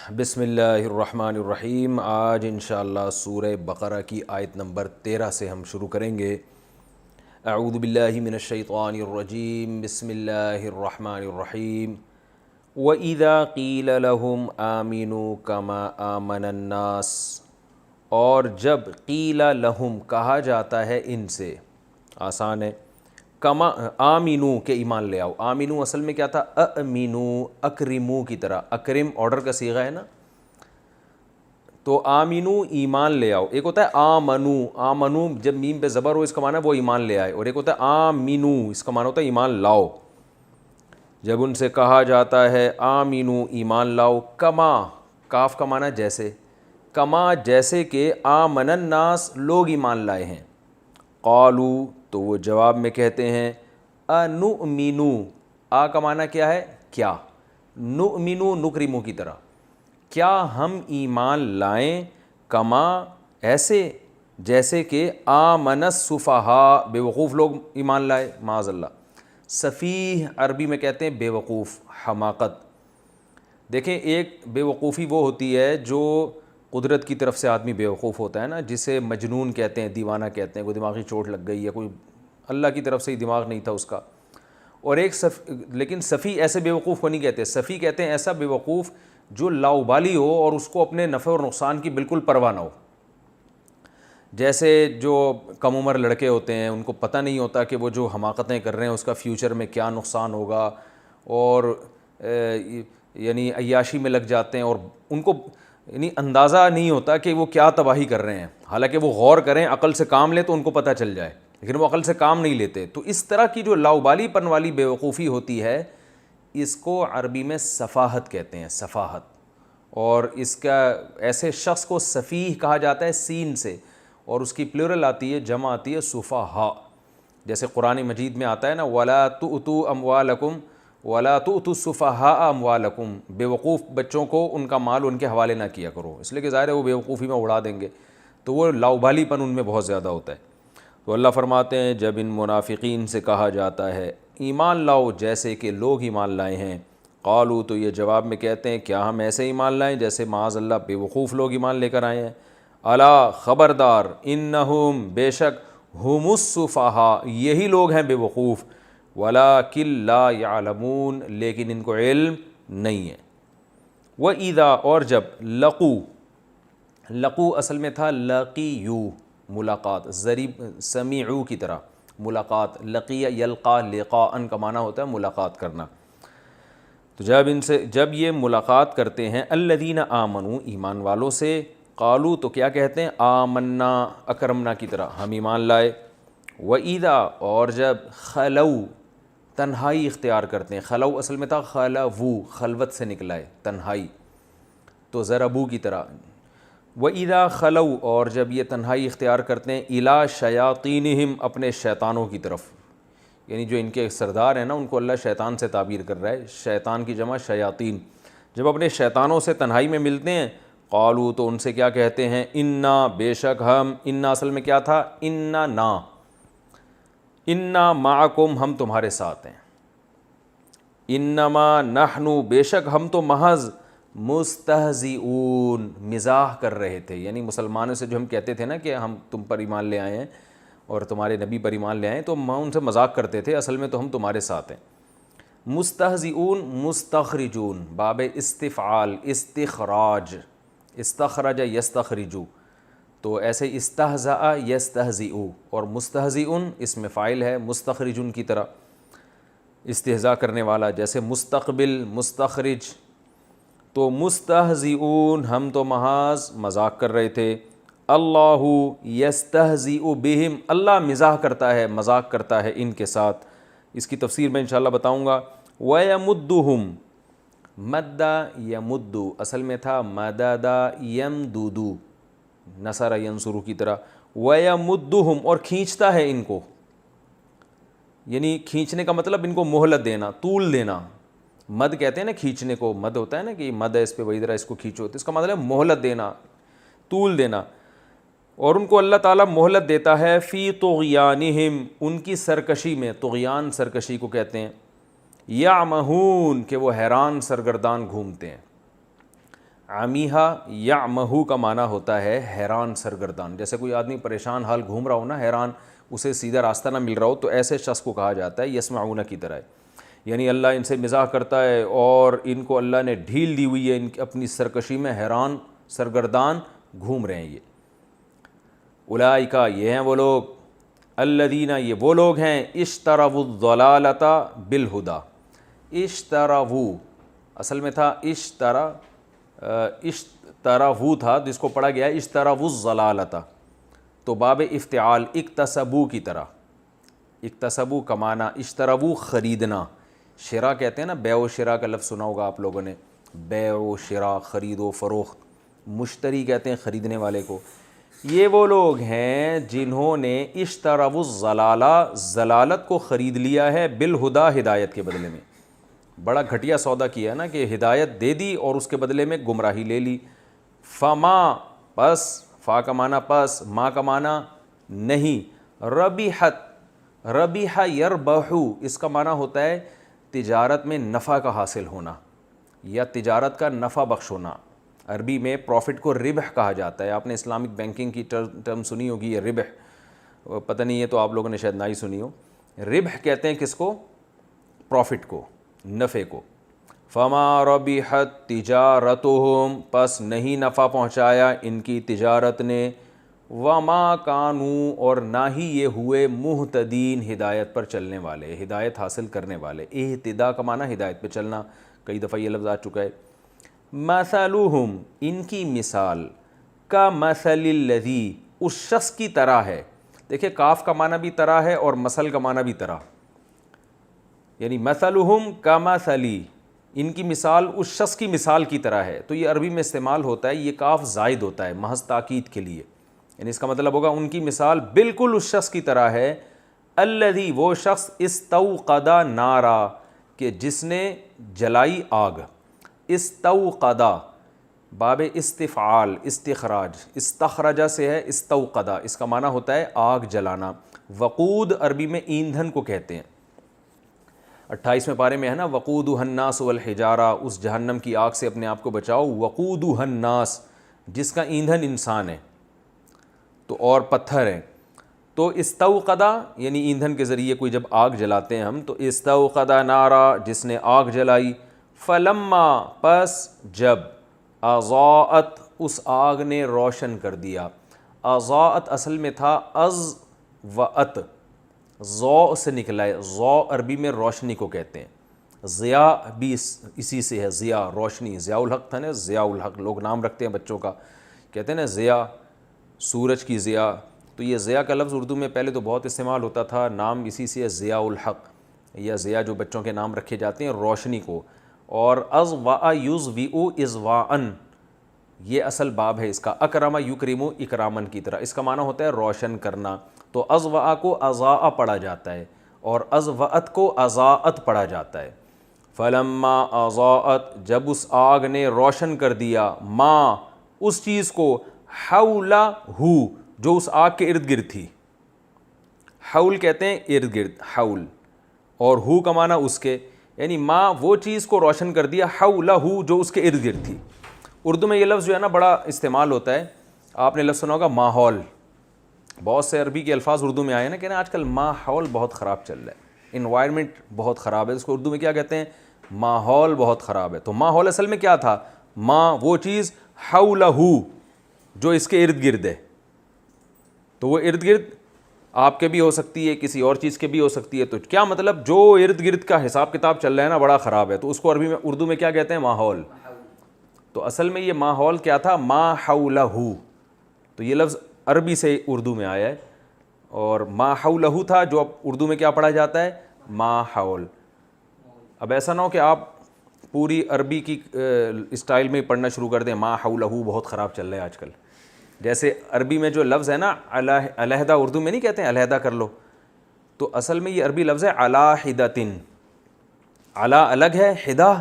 بسم اللہ الرحمن الرحیم۔ آج انشاءاللہ سورہ بقرہ کی آیت نمبر 13 سے ہم شروع کریں گے۔ اعوذ باللہ من الشیطان الرجیم، بسم اللہ الرحمن الرحیم۔ وَإِذَا قِيلَ لَهُمْ آمِنُوا كَمَا آمَنَ النَّاسُ، اور جب قیل لہم کہا جاتا ہے ان سے، آسان ہے، کما آمینو کہ ایمان لے آؤ۔ آمینو اصل میں کیا تھا؟ امینو، اکرمو کی طرح، اکرم آرڈر کا صیغہ ہے نا، تو آمینو ایمان لے آؤ۔ ایک ہوتا ہے آمنو، آمنو جب میم پہ زبر ہو اس کا معنی ہے وہ ایمان لے آئے، اور ایک ہوتا ہے آمینو اس کا معنی ہوتا ہے ایمان لاؤ۔ جب ان سے کہا جاتا ہے آمینو ایمان لاؤ، کما کاف کا معنی جیسے، کما جیسے کہ آمن الناس لوگ ایمان لائے ہیں، قالو تو وہ جواب میں کہتے ہیں انؤمنو، آ کا معنی کیا ہے؟ کیا، نؤمنو نکرمو کی طرح، کیا ہم ایمان لائیں، کما ایسے جیسے کہ آمن السفہاء بے وقوف لوگ ایمان لائے، معاذ اللہ۔ سفیہ عربی میں کہتے ہیں بے وقوف، حماقت۔ دیکھیں ایک بے وقوفی وہ ہوتی ہے جو قدرت کی طرف سے آدمی بے وقوف ہوتا ہے نا، جسے مجنون کہتے ہیں، دیوانہ کہتے ہیں، کوئی دماغی چوٹ لگ گئی ہے، کوئی اللہ کی طرف سے ہی دماغ نہیں تھا اس کا۔ اور ایک لیکن صفی ایسے بے وقوف کو نہیں کہتے، صفی کہتے ہیں ایسا بے وقوف جو لاؤبالی ہو اور اس کو اپنے نفع اور نقصان کی بالکل پرواہ نہ ہو۔ جیسے جو کم عمر لڑکے ہوتے ہیں ان کو پتہ نہیں ہوتا کہ وہ جو حماقتیں کر رہے ہیں اس کا فیوچر میں کیا نقصان ہوگا، اور یعنی عیاشی میں لگ جاتے ہیں، اور ان کو یعنی اندازہ نہیں ہوتا کہ وہ کیا تباہی کر رہے ہیں، حالانکہ وہ غور کریں، عقل سے کام لیں تو ان کو پتہ چل جائے، لیکن وہ عقل سے کام نہیں لیتے۔ تو اس طرح کی جو لاؤبالی پن والی بے وقوفی ہوتی ہے اس کو عربی میں سفاہت کہتے ہیں، سفاہت۔ اور اس کا ایسے شخص کو سفیہ کہا جاتا ہے سین سے، اور اس کی پلورل آتی ہے، جمع آتی ہے سفہاء، جیسے قرآن مجید میں آتا ہے نا وَلَا تُؤْتُوا أَمْوَالَكُمْ وَلَا تُؤْتُوا السُّفَهَاءَ أَمْوَالَكُمْ، بے وقوف بچوں کو ان کا مال ان کے حوالے نہ کیا کرو، اس لیے کہ ظاہر ہے وہ بے وقوفی میں اڑا دیں گے، تو وہ لاؤبالی پن ان میں بہت زیادہ ہوتا ہے۔ تو اللہ فرماتے ہیں جب ان منافقین سے کہا جاتا ہے ایمان لاؤ جیسے کہ لوگ ایمان لائے ہیں، قالو تو یہ جواب میں کہتے ہیں کیا ہم ایسے ایمان لائیں جیسے معاذ اللہ بے وقوف لوگ ایمان لے کر آئے ہیں۔ الا خبردار، انہم بے شک، ہم السفہاء یہی لوگ ہیں بے وقوف، ولکن لا یعلمون لیکن ان کو علم نہیں ہے۔ وَإِذَا اور جب لقو اصل میں تھا لقیو ملاقات، ضریب سمیعو کی طرح ملاقات، لقیہ یلقا لقاءً کا معنی ہوتا ہے ملاقات کرنا۔ تو جب یہ ملاقات کرتے ہیں الذین آمنوا ایمان والوں سے، قالو تو کیا کہتے ہیں؟ آمنا اکرمنا کی طرح ہم ایمان لائے۔ وَإِذَا اور جب خلو تنہائی اختیار کرتے ہیں، خلو اصل میں تھا خلوو خلوت سے نکلا ہے تنہائی، تو ضربو کی طرح۔ وَإِذَا خلو اور جب یہ تنہائی اختیار کرتے ہیں اِلیٰ شیاطینہم اپنے شیطانوں کی طرف، یعنی جو ان کے سردار ہیں نا ان کو اللہ شیطان سے تعبیر کر رہا ہے، شیطان کی جمع شیاطین، جب اپنے شیطانوں سے تنہائی میں ملتے ہیں قالو تو ان سے کیا کہتے ہیں؟ انا بے شک ہم، انا اصل میں کیا تھا؟ انا نا، انا معکم ہم تمہارے ساتھ ہیں، انما نحنو بے شک ہم تو محض مستہزئون مزاح کر رہے تھے، یعنی مسلمانوں سے جو ہم کہتے تھے نا کہ ہم تم پر ایمان لے آئے ہیں اور تمہارے نبی پر ایمان لے آئے ہیں، تو ہم ان سے مذاق کرتے تھے، اصل میں تو ہم تمہارے ساتھ ہیں۔ مستہزئون مستخرجون باب استفعال استخراج، استخرج یستخرجو، تو ایسے استہزأ یستہزئو، اور مستہزئون اس میں فاعل ہے مستخرجون کی طرح، استہزاء کرنے والا، جیسے مستقبل مستخرج، تو مستہزئون ہم تو محض مذاق کر رہے تھے۔ اللہ یستہزئ بہم اللہ مزاح کرتا ہے، مذاق کرتا ہے ان کے ساتھ، اس کی تفسیر میں انشاءاللہ بتاؤں گا۔ وَيَمُدُّهُمْ مد یمد اصل میں تھا مدد یمدد نصر ینصر کی طرح، وَيَمُدُّهُمْ اور کھینچتا ہے ان کو، یعنی کھینچنے کا مطلب ان کو مہلت دینا، طول دینا، مد کہتے ہیں نا کھینچنے کو، مد ہوتا ہے نا کہ مد ہے اس پہ وہی ذرا اس کو کھینچو، تو اس کا مطلب ہے مہلت دینا، طول دینا، اور ان کو اللہ تعالیٰ مہلت دیتا ہے فی طغیانہم ان کی سرکشی میں، طغیان سرکشی کو کہتے ہیں، یعمہون کہ وہ حیران سرگردان گھومتے ہیں، عمیہا یعمہو کا معنی ہوتا ہے حیران سرگردان. جیسے کوئی آدمی پریشان حال گھوم رہا ہو نا, حیران, اسے سیدھا راستہ نہ مل رہا ہو, تو ایسے شخص کو کہا جاتا ہے یسمعون کی طرح. یعنی اللہ ان سے مزاح کرتا ہے اور ان کو اللہ نے ڈھیل دی ہوئی ہے, ان اپنی سرکشی میں حیران سرگردان گھوم رہے ہیں یہ. اولئک یہ ہیں وہ لوگ, الذین یہ وہ لوگ ہیں, اشتروا الضلالۃ بالہدی. اشتروا اصل میں تھا اشتروا تھا جس کو پڑھا گیا ہے اشتروا الضلالۃ, تو باب افتعال اکتسبوا کی طرح. اکتسبوا کا معنی اشتروا خریدنا, شراء کہتے ہیں نا, بیع و شراء کا لفظ سنا ہوگا آپ لوگوں نے, بیع و شراء خرید و فروخت. مشتری کہتے ہیں خریدنے والے کو. یہ وہ لوگ ہیں جنہوں نے اشتروا الضلالہ, ضلالت کو خرید لیا ہے, بالہدی ہدایت کے بدلے میں. بڑا گھٹیا سودا کیا ہے نا کہ ہدایت دے دی اور اس کے بدلے میں گمراہی لے لی. فما پس, فا کا معنی پس, ما کا معنی نہیں, ربحت ربح یربح اس کا معنی ہوتا ہے تجارت میں نفع کا حاصل ہونا یا تجارت کا نفع بخش ہونا. عربی میں پروفٹ کو ربح کہا جاتا ہے. آپ نے اسلامک بینکنگ کی ٹرم سنی ہوگی, یہ ربح, پتہ نہیں ہے تو آپ لوگوں نے شاید نہ ہی سنی ہو. ربح کہتے ہیں کس کو؟ پروفٹ کو, نفع کو. فما ربحت تجارتہم پس نہیں نفع پہنچایا ان کی تجارت نے, وما کانوا اور نہ ہی یہ ہوئے مہتدین ہدایت پر چلنے والے, ہدایت حاصل کرنے والے. اہتدا کا معنی ہدایت پہ چلنا, کئی دفعہ یہ لفظ آ چکا ہے. مثلہم ان کی مثال, کا مثل الذی اس شخص کی طرح ہے. دیکھیں کاف کا معنی بھی طرح ہے اور مثل کا معنی بھی طرح, یعنی مثلہم کا مثلی ان کی مثال اس شخص کی مثال کی طرح ہے. تو یہ عربی میں استعمال ہوتا ہے, یہ کاف زائد ہوتا ہے محض تاکید کے لیے, یعنی اس کا مطلب ہوگا ان کی مثال بالکل اس شخص کی طرح ہے, الذی وہ شخص استوقد نارا کہ جس نے جلائی آگ. استوقدا باب استفعال استخراج, استخرجہ سے ہے استوقدا, اس کا معنی ہوتا ہے آگ جلانا. وقود عربی میں ایندھن کو کہتے ہیں. 28ویں پارے میں ہے نا, وقودھا الناس والحجارہ, اس جہنم کی آگ سے اپنے آپ کو بچاؤ. وقودھا الناس جس کا ایندھن انسان ہے تو اور پتھر ہیں. تو استوقدا یعنی ایندھن کے ذریعے کوئی جب آگ جلاتے ہیں ہم, تو استوقدا نارا جس نے آگ جلائی. فلما پس جب, اضاءت اس آگ نے روشن کر دیا. اضاءت اصل میں تھا اضوأت, ضوء سے نکلا ہے. ضوء عربی میں روشنی کو کہتے ہیں. ضیاء بھی اسی سے ہے, ضیاء روشنی. ضیاء الحق تھا نا, ضیاء الحق لوگ نام رکھتے ہیں بچوں کا, کہتے ہیں نا ضیاء, سورج کی ضیاء. تو یہ ضیاء کا لفظ اردو میں پہلے تو بہت استعمال ہوتا تھا, نام اسی سے ہے ضیاء الحق, یا ضیاء جو بچوں کے نام رکھے جاتے ہیں روشنی کو. اور اضوأ یضوئ اضواءً یہ اصل باب ہے اس کا. اکرم یکرم اکرامن کی طرح, اس کا معنی ہوتا ہے روشن کرنا. تو اضوأ کو اضاء پڑھا جاتا ہے اور اضوأت کو اضاءت پڑھا جاتا ہے. فلما اضاءت جب اس آگ نے روشن کر دیا, ما اس چیز کو, حولہ جو اس آگ کے ارد گرد تھی. حول کہتے ہیں ارد گرد, حول, اور ہو کا معنی اس کے, یعنی ما وہ چیز کو روشن کر دیا, حولہ جو اس کے ارد گرد تھی. اردو میں یہ لفظ جو ہے نا بڑا استعمال ہوتا ہے. آپ نے لفظ سنا ہوگا ماحول. بہت سے عربی کے الفاظ اردو میں آئے ہیں نا, کہ نا آج کل ماحول بہت خراب چل رہا ہے, انوائرمنٹ بہت خراب ہے. اس کو اردو میں کیا کہتے ہیں؟ ماحول بہت خراب ہے. تو ماحول اصل میں کیا تھا؟ ما وہ چیز, حولہ جو اس کے ارد گرد ہے. تو وہ ارد گرد آپ کے بھی ہو سکتی ہے, کسی اور چیز کے بھی ہو سکتی ہے. تو کیا مطلب, جو ارد گرد کا حساب کتاب چل رہا ہے نا بڑا خراب ہے, تو اس کو عربی میں اردو میں کیا کہتے ہیں؟ ماحول. تو اصل میں یہ ماحول کیا تھا؟ ما حولہ. تو یہ لفظ عربی سے اردو میں آیا ہے, اور ما حولہ تھا جو اب اردو میں کیا پڑھا جاتا ہے؟ ماحول. اب ایسا نہ ہو کہ آپ پوری عربی کی اسٹائل میں پڑھنا شروع کر دیں, ما حولہ بہت خراب چل رہا ہے آج کل. جیسے عربی میں جو لفظ ہے نا علیحدہ, اردو میں نہیں کہتے ہیں علیحدہ کر لو, تو اصل میں یہ عربی لفظ ہے علی حدۃ. علی الگ ہے, حدہ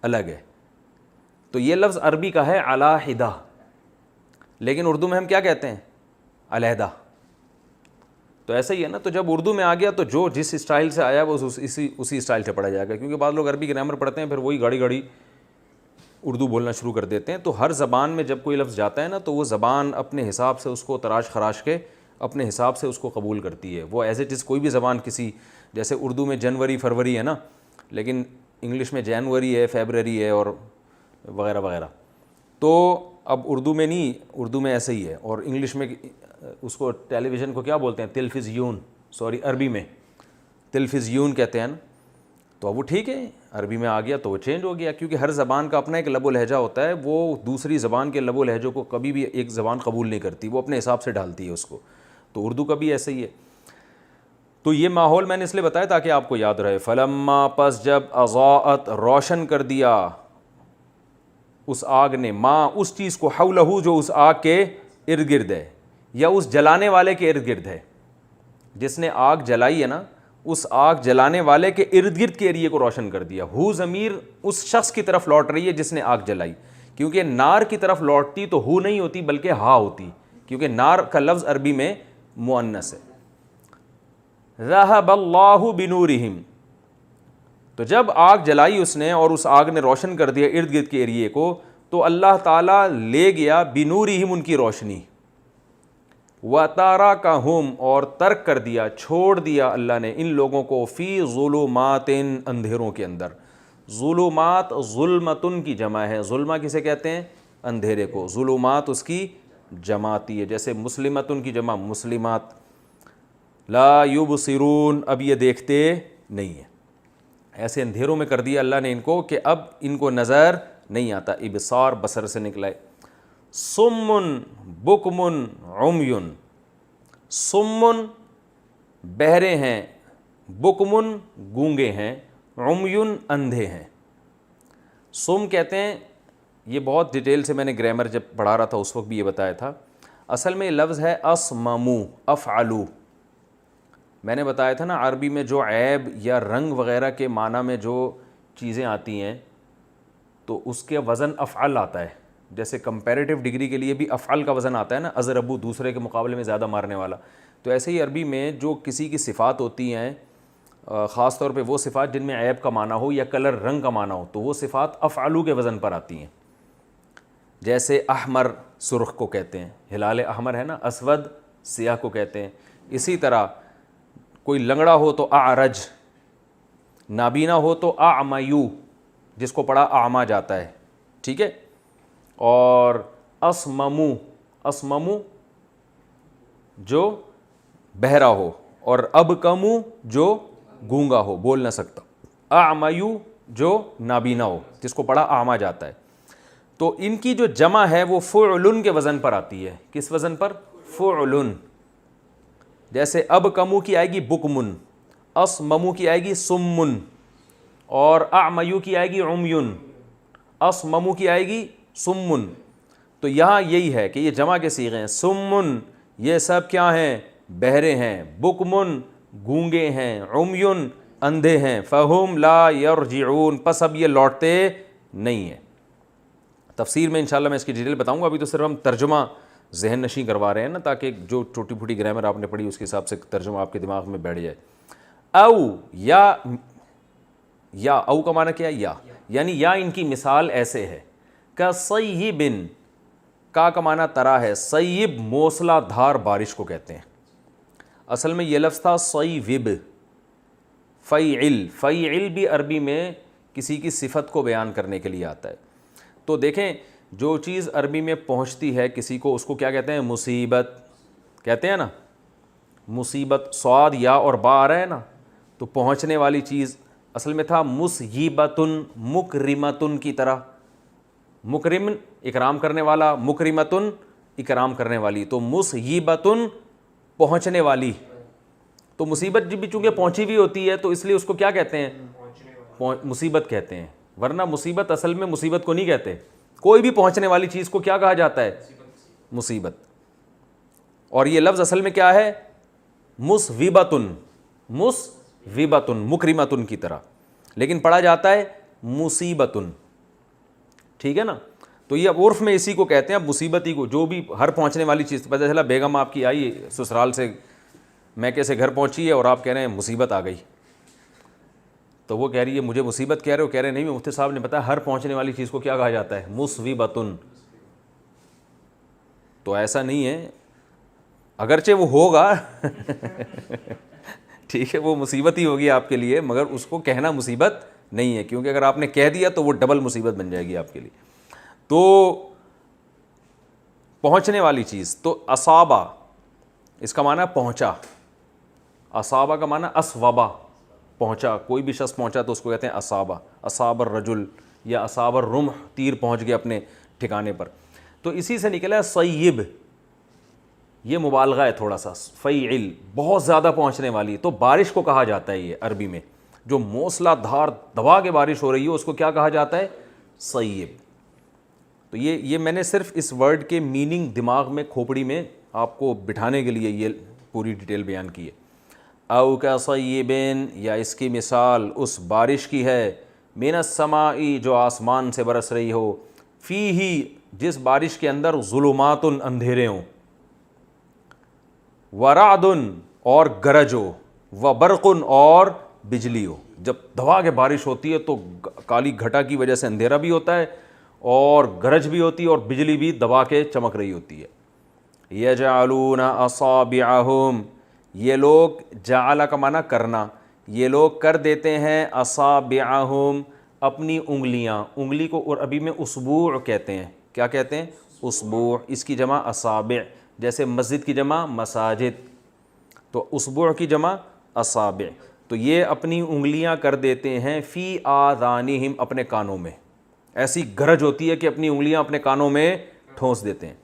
الگ ہے. تو یہ لفظ عربی کا ہے علی حدہ, لیکن اردو میں ہم کیا کہتے ہیں؟ علیحدہ. تو ایسا ہی ہے نا. تو جب اردو میں آ گیا تو جو جس اسٹائل سے آیا وہ اسی اسٹائل سے پڑھا جائے گا, کیونکہ بعض لوگ عربی گرامر پڑھتے ہیں پھر وہی گاڑی اردو بولنا شروع کر دیتے ہیں. تو ہر زبان میں جب کوئی لفظ جاتا ہے نا تو وہ زبان اپنے حساب سے اس کو تراش خراش کے اپنے حساب سے اس کو قبول کرتی ہے. وہ ایز اٹ از کوئی بھی زبان کسی, جیسے اردو میں جنوری فروری ہے نا, لیکن انگلش میں جنوری ہے, فیبرری ہے اور وغیرہ وغیرہ. تو اب اردو میں نہیں, اردو میں ایسے ہی ہے. اور انگلش میں اس کو ٹیلی ویژن کو کیا بولتے ہیں, تلفزیون, سوری عربی میں تلفزیون کہتے ہیں نا. تو اب وہ ٹھیک ہے, عربی میں آ گیا تو وہ چینج ہو گیا, کیونکہ ہر زبان کا اپنا ایک لب و لہجہ ہوتا ہے. وہ دوسری زبان کے لب و لہجوں کو کبھی بھی ایک زبان قبول نہیں کرتی, وہ اپنے حساب سے ڈالتی ہے اس کو. تو اردو کا بھی ایسے ہی ہے. تو یہ ماحول میں نے اس لیے بتایا تاکہ آپ کو یاد رہے. فلما, پس جب, اضاءت, روشن کر دیا اس آگ نے, ماں, اس چیز کو, حولہ, جو اس آگ کے ارد گرد ہے, یا اس جلانے والے کے ارد گرد ہے. جس نے آگ جلائی ہے نا, اس آگ جلانے والے کے ارد گرد کے ایریے کو روشن کر دیا. ہو ضمیر اس شخص کی طرف لوٹ رہی ہے جس نے آگ جلائی, کیونکہ نار کی طرف لوٹتی تو ہو نہیں ہوتی بلکہ ہا ہوتی, کیونکہ نار کا لفظ عربی میں مؤنث ہے. ذہب اللہ بنورہم, تو جب آگ جلائی اس نے اور اس آگ نے روشن کر دیا ارد گرد کے ایریے کو, تو اللہ تعالیٰ لے گیا بنورہم, ان کی روشنی, وَتَرَكَهُمْ, اور ترک کر دیا, چھوڑ دیا اللہ نے ان لوگوں کو, فی ظلمات, اندھیروں کے اندر. ظلمات ظلمتن کی جمع ہے. ظلمہ کسے کہتے ہیں, اندھیرے کو. ظلمات اس کی جماعتی ہے, جیسے مسلمتن کی جمع مسلمات. لا یبصرون, اب یہ دیکھتے نہیں ہیں. ایسے اندھیروں میں کر دیا اللہ نے ان کو کہ اب ان کو نظر نہیں آتا. ابصار بصر سے نکلا ہے. سمن بکمن عمیون, سمن بہرے ہیں, بکمن گونگے ہیں, عمیون اندھے ہیں. سم کہتے ہیں, یہ بہت ڈیٹیل سے میں نے گرامر جب پڑھا رہا تھا اس وقت بھی یہ بتایا تھا. اصل میں یہ لفظ ہے اسممو, افعلو. میں نے بتایا تھا نا عربی میں جو عیب یا رنگ وغیرہ کے معنی میں جو چیزیں آتی ہیں تو اس کے وزن افعل آتا ہے. جیسے کمپیریٹیو ڈگری کے لیے بھی افعل کا وزن آتا ہے نا, اضربو, دوسرے کے مقابلے میں زیادہ مارنے والا. تو ایسے ہی عربی میں جو کسی کی صفات ہوتی ہیں, خاص طور پہ وہ صفات جن میں عیب کا معنی ہو یا کلر رنگ کا معنی ہو, تو وہ صفات افعلو کے وزن پر آتی ہیں. جیسے احمر سرخ کو کہتے ہیں, ہلال احمر ہے نا, اسود سیاہ کو کہتے ہیں. اسی طرح کوئی لنگڑا ہو تو اعرج, نابینا ہو تو اعمیو, جس کو پڑھا اعما جاتا ہے, ٹھیک ہے. اور اسممو, اسممو جو بہرا ہو, اور ابکمو جو گونگا ہو, بول نہ سکتا. اعمیو جو نابینا ہو, جس کو پڑھا اعما جاتا ہے. تو ان کی جو جمع ہے وہ فعلن کے وزن پر آتی ہے. کس وزن پر, فعلن. جیسے ابکمو کی آئے گی بکمن, اسممو کی آئے گی سمن, اور اعمیو کی آئے گی عمیون, اسممو کی آئے گی سمن. تو یہاں یہی ہے کہ یہ جمع کے صیغے ہیں. سمن یہ سب کیا ہیں, بہرے ہیں, بکمن گونگے ہیں, عمیون اندھے ہیں, فہم لا یرجعون, پس اب یہ لوٹتے نہیں ہیں. تفسیر میں انشاءاللہ میں اس کی ڈیٹیل بتاؤں گا, ابھی تو صرف ہم ترجمہ ذہن نشیں کروا رہے ہیں نا, تاکہ جو چھوٹی پھوٹی گرامر آپ نے پڑھی اس کے حساب سے ترجمہ آپ کے دماغ میں بیٹھ جائے. او, یا او کا معنی کیا ہے, یا, یعنی یا ان کی مثال ایسے ہے. کصیب, کا معنی طرح ہے, صیب موسلا دھار بارش کو کہتے ہیں. اصل میں یہ لفظ تھا صیوب, فیعل. فیعل بھی عربی میں کسی کی صفت کو بیان کرنے کے لیے آتا ہے. تو دیکھیں جو چیز عربی میں پہنچتی ہے کسی کو, اس کو کیا کہتے ہیں, مصیبت کہتے ہیں نا. مصیبت, صاد یا اور با آ رہا ہے نا, تو پہنچنے والی چیز اصل میں تھا مصیبتن, مکرمتن کی طرح. مکرم اکرام کرنے والا, مکرمتن اکرام کرنے والی. تو مصیبتن پہنچنے والی. تو مصیبت جب بھی چونکہ پہنچی ہوئی ہوتی ہے تو اس لیے اس کو کیا کہتے ہیں, مصیبت کہتے ہیں. ورنہ مصیبت اصل میں مصیبت کو نہیں کہتے. کوئی بھی پہنچنے والی چیز کو کیا کہا جاتا ہے, مصیبت. اور یہ لفظ اصل میں کیا ہے, مصوبتن, مصوبتن مکرمتن کی طرح, لیکن پڑھا جاتا ہے مصیبتن, ٹھیک ہے نا. تو یہ عرف میں اسی کو کہتے ہیں. اب مصیبت ہی کو, جو بھی ہر پہنچنے والی چیز, پتہ چلا بیگم آپ کی آئی سسرال سے میکے سے گھر پہنچی ہے اور آپ کہہ رہے ہیں مصیبت آ گئی, تو وہ کہہ رہی ہے مجھے مصیبت کہہ رہے ہو؟ کہہ رہے نہیں، مفتی صاحب نے بتایا ہر پہنچنے والی چیز کو کیا کہا جاتا ہے؟ مصیبتن. تو ایسا نہیں ہے، اگرچہ وہ ہوگا ٹھیک ہے، وہ مصیبت ہی ہوگی آپ کے لیے، مگر اس کو کہنا مصیبت نہیں ہے، کیونکہ اگر آپ نے کہہ دیا تو وہ ڈبل مصیبت بن جائے گی آپ کے لیے. تو پہنچنے والی چیز، تو اصابہ اس کا معنی ہے پہنچا. اصابہ کا معنی اسوبہ، پہنچا. کوئی بھی شخص پہنچا تو اس کو کہتے ہیں اصابہ. اصاب الرجل یا اصاب الرمح، تیر پہنچ گیا اپنے ٹھکانے پر. تو اسی سے نکلا ہے صیب، یہ مبالغہ ہے تھوڑا سا. فیعل، بہت زیادہ پہنچنے والی. تو بارش کو کہا جاتا ہے یہ عربی میں، جو موسلا دھار دبا کے بارش ہو رہی ہے اس کو کیا کہا جاتا ہے؟ صیب. تو یہ میں نے صرف اس ورڈ کے میننگ دماغ میں کھوپڑی میں آپ کو بٹھانے کے لیے یہ پوری ڈیٹیل بیان کی ہے. او کا صیبین، یا اس کی مثال اس بارش کی ہے، من السماء، جو آسمان سے برس رہی ہو، فیہ، جس بارش کے اندر ظلمات، اندھیرے ہوں، ورعد، اور گرج ہو، وبرق، اور بجلی ہو. جب دبا کے بارش ہوتی ہے تو کالی گھٹا کی وجہ سے اندھیرا بھی ہوتا ہے اور گرج بھی ہوتی ہے اور بجلی بھی دبا کے چمک رہی ہوتی ہے. یجعلون اصابعہم، یہ لوگ، جعل کا معنی کرنا، یہ لوگ کر دیتے ہیں اصابعہم، اپنی انگلیاں. انگلی کو عربی میں اسبوع کہتے ہیں. کیا کہتے ہیں؟ اسبوع. اس کی جمع اصابع، جیسے مسجد کی جمع مساجد، تو اسبوع کی جمع اصابع. تو یہ اپنی انگلیاں کر دیتے ہیں فی آذانہم، اپنے کانوں میں. ایسی گرج ہوتی ہے کہ اپنی انگلیاں اپنے کانوں میں ٹھونس دیتے ہیں.